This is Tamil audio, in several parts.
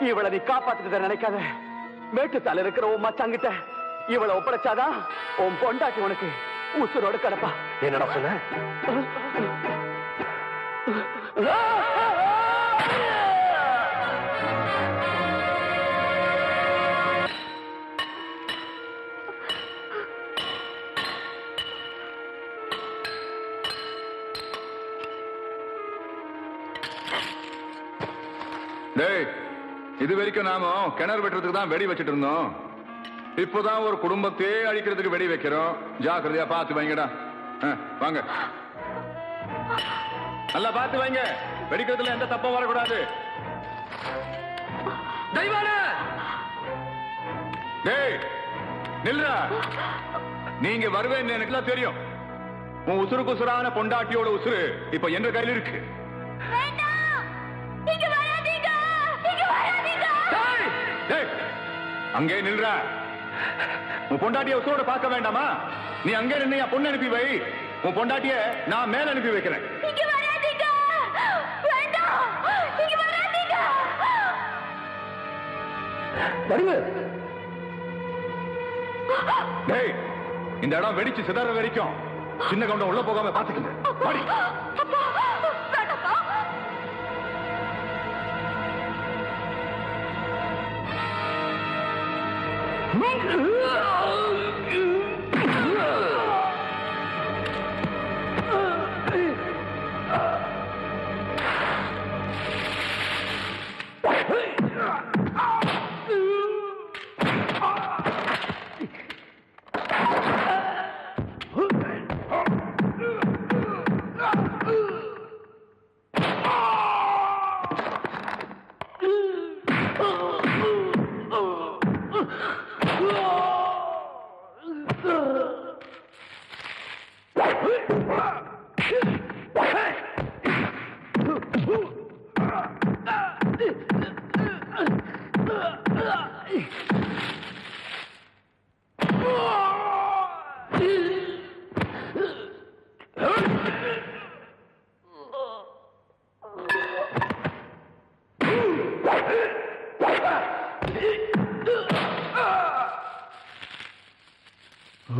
இவளை நீ காப்பாத்துக்க நினைக்காத. மேட்டு தலை இருக்கிற உன் மச்சாங்கிட்ட இவளை ஒப்படைச்சாதான் உன் பொண்டாட்டி உனக்கு உசுரோடு கிடப்பா. என்னடா சொன்ன? இது வரைக்கும் நாம கிணறு வெட்டுறதுக்கு தான் வெடி வச்சிட்டு இருந்தோம். இப்போதான் ஒரு குடும்பத்தையே அழிக்கிறதுக்கு வெடி வைக்கிறோம். ஜாக்கிரதையா பார்த்து வைங்கடா. வாங்க, நல்லா பார்த்து வைங்க. வெடிக்கிறதுல எந்த தப்பும் வரக்கூடாது. நில்றா. நீங்க வருவேன்னு எனக்குலாம் தெரியும். உன் உசுருக்கு உசுரான பொண்டாட்டியோட உசுறு இப்ப என்ற கையில் இருக்கு. அங்கே நில்ற. உன் பொண்டாட்டிய உசுரோட பார்க்க வேண்டாமா? நீ அங்கே நின்று என் பொண்ணு அனுப்பி வை. உன் பொண்டாட்டிய நான் மேல அனுப்பி வைக்கிறேன். இந்த இடம் வெடிச்சு சிதற வரைக்கும் சின்ன கவுண்டம் உள்ள போகாம பாத்துக்கங்க. நீ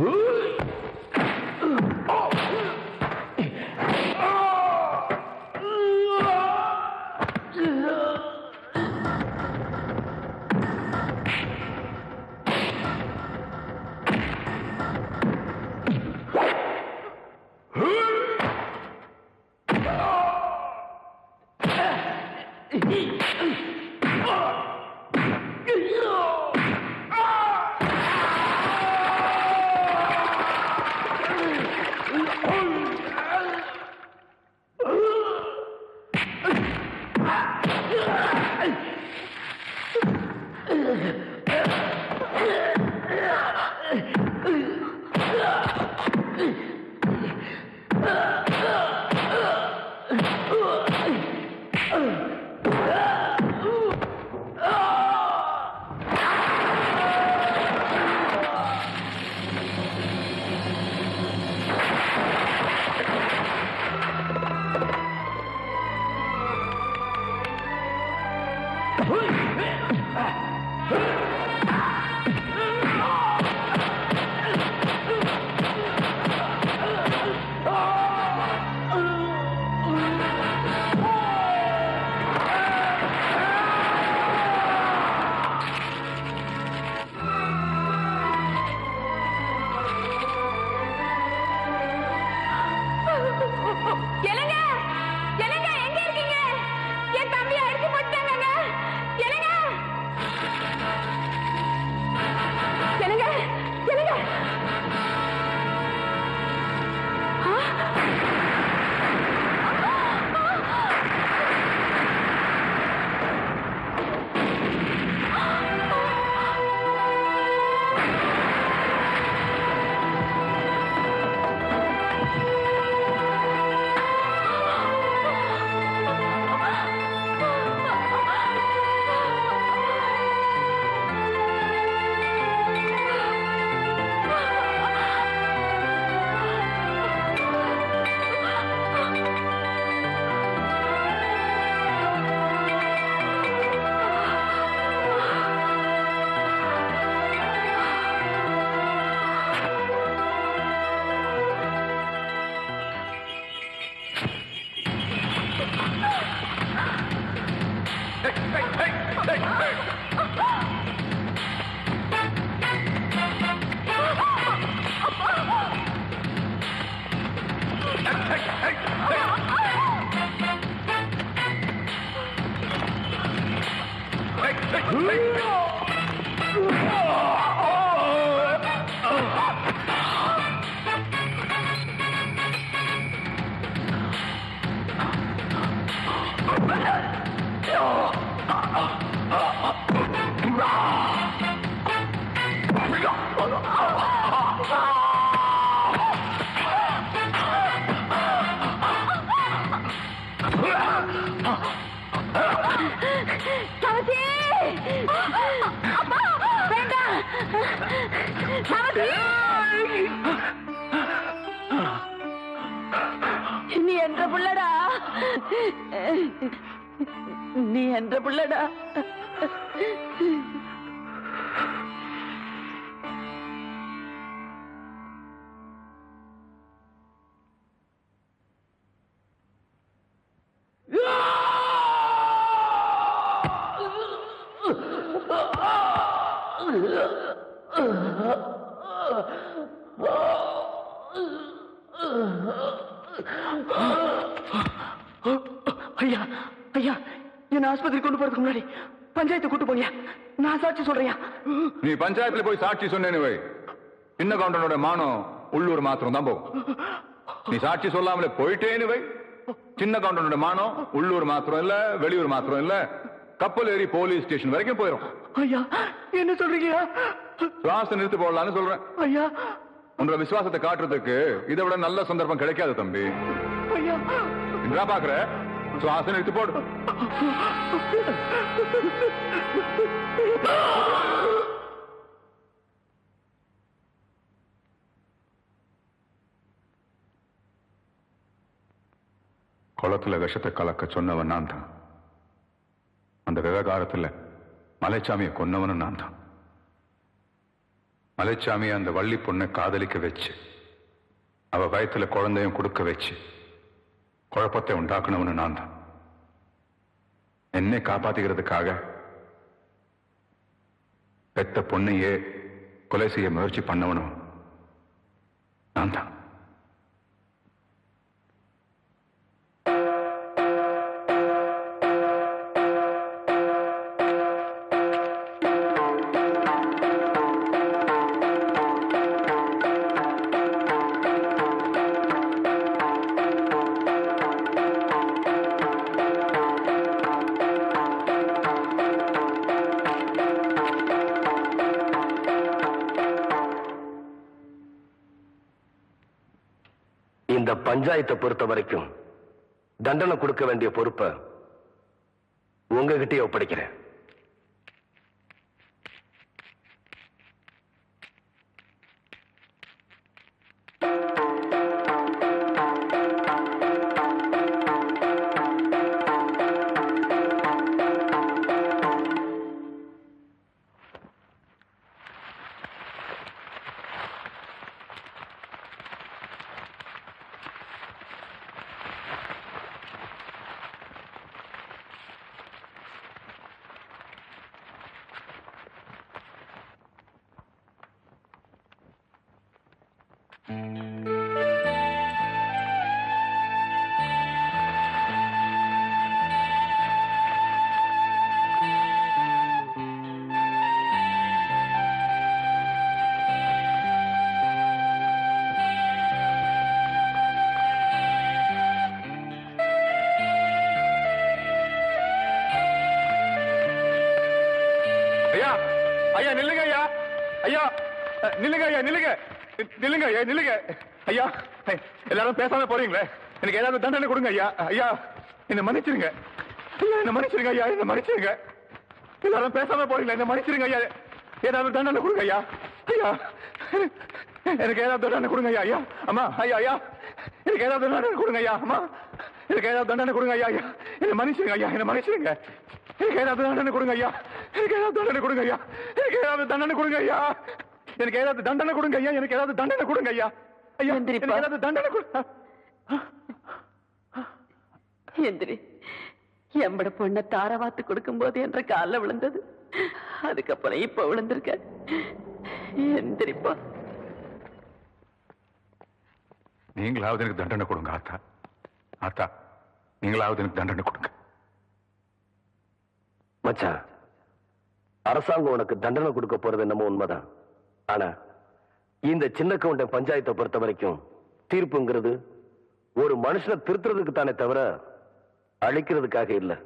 என்ற புள்ளடா, நீ என்ற புள்ளடா. ஐயா ஐயா, என்ன ஆஸ்பத்திரி கொண்டு போறதுக்கு முன்னாடி பஞ்சாயத்து கூட்டு போறியா? நான் சாட்சி சொல்றியா? நீ பஞ்சாயத்துல போய் சாட்சி சொன்னேன்னு வை, சின்ன கவுண்டனோட மானம் உள்ளூர் மாத்திரம் தான் போகும். நீ சாட்சி சொல்லாமலே போயிட்டேன்னு வை, சின்ன கவுண்டனோட மானம் உள்ளூர் மாத்திரம் இல்ல, வெளியூர் மாத்திரம் இல்ல, கப்பல் ஏறி போலீஸ் ஸ்டேஷன் வரைக்கும் போயிடும். ஐயா என்ன சொல்றீங்க? சுவாச நிறுத்து போடலான்னு சொல்றேன். ஐயா, உன்னோட விசுவாசத்தை காட்டுறதுக்கு இதை விட நல்ல சந்தர்ப்பம் கிடைக்காது தம்பி. ஐயா என்ன பாக்குற? சுவாச நிறுத்து போடு. குளத்துல விஷத்தை கலக்க சொன்னவன் நான் தான். அந்த விவகாரத்துல மலைச்சாமியை கொன்னவனும் நான் தான். மலைச்சாமி அந்த வள்ளி பொண்ணை காதலிக்க வச்சு அவ வயத்துல குழந்தையும் கொடுக்க வச்சு குழப்பத்தை உண்டாக்கணும்னு நான் தான். என்னை காப்பாத்திக்கிறதுக்காக பெத்த பொண்ணையே கொலை செய்ய முயற்சி பண்ணவனும் நான் தான். இந்த பஞ்சாயத்தை பொறுத்த வரைக்கும் தண்டனை கொடுக்க வேண்டிய பொறுப்பை உங்ககிட்டயே ஒப்படைக்கிறேன். ஐயா நில்லுங்க ஐயா, ஐயா நில்லுங்க ஐயா, நில்லுங்க நில்லுங்க ஐயா, நில்லுங்க ஐயா. எல்லாரும் பேசாம போறீங்களே, எனக்கு ஏதாவது தண்டனை கொடுங்க ஐயா. ஐயா என்ன மன்னிச்சிருங்க ஐயா, என்ன மன்னிச்சிருங்க ஐயா, என்ன மன்னிச்சிருங்க. எல்லாரும் பேசாம போறீங்களே, என்ன மன்னிச்சிருங்க ஐயா. ஏதாவது தண்டனை கொடுங்க ஐயா. ஐயா எனக்கு ஏதாவது தண்டனை கொடுங்க ஐயா. ஐயா அம்மா, ஐயா ஐயா எனக்கு ஏதாவது தண்டனை கொடுங்க ஐயா. அம்மா எனக்கு ஏதாவது தண்டனை கொடுங்க ஐயா. ஐயா என்ன மன்னிச்சிருங்க ஐயா, என்ன மன்னிச்சிருங்க. எனக்கு ஏதாவது தண்டனை கொடுங்க ஐயா, எனக்கு ஏதாவது தண்டனை கொடுங்க ஐயா, எனக்கு ஏதாவது தண்டனை கொடுங்க ஐயா, எனக்கு ஏதாவது தண்டனை கொடுங்க ஐயா, எனக்கு ஏதாவது தண்டனை கொடுங்க ஐயா. ஐயா எனக்கு ஏதாவது தண்டனை கொடுங்க. எந்திரி. எம்பட பொண்ணை தாரவாத்து கொடுக்கும் போது என்ற காலில் விழுந்தது, அதுக்கப்புறம் இப்ப விழுந்திருக்க. எந்திரிப்பா. நீங்களாவது எனக்கு தண்டனை கொடுங்க ஆத்தா. ஆத்தா நீங்களாவது எனக்கு தண்டனை கொடுங்க. மச்சான், அரசாங்கம் உனக்கு தண்டனை கொடுக்க போறது என்னமோ உண்மைதான். ஆனா இந்த சின்ன கவுண்டன் பஞ்சாயத்தை பொறுத்த வரைக்கும் தீர்ப்புங்கிறது ஒரு மனுஷனை திருத்துறதுக்கு தானே தவிர அழிக்கிறதுக்காக இல்லை.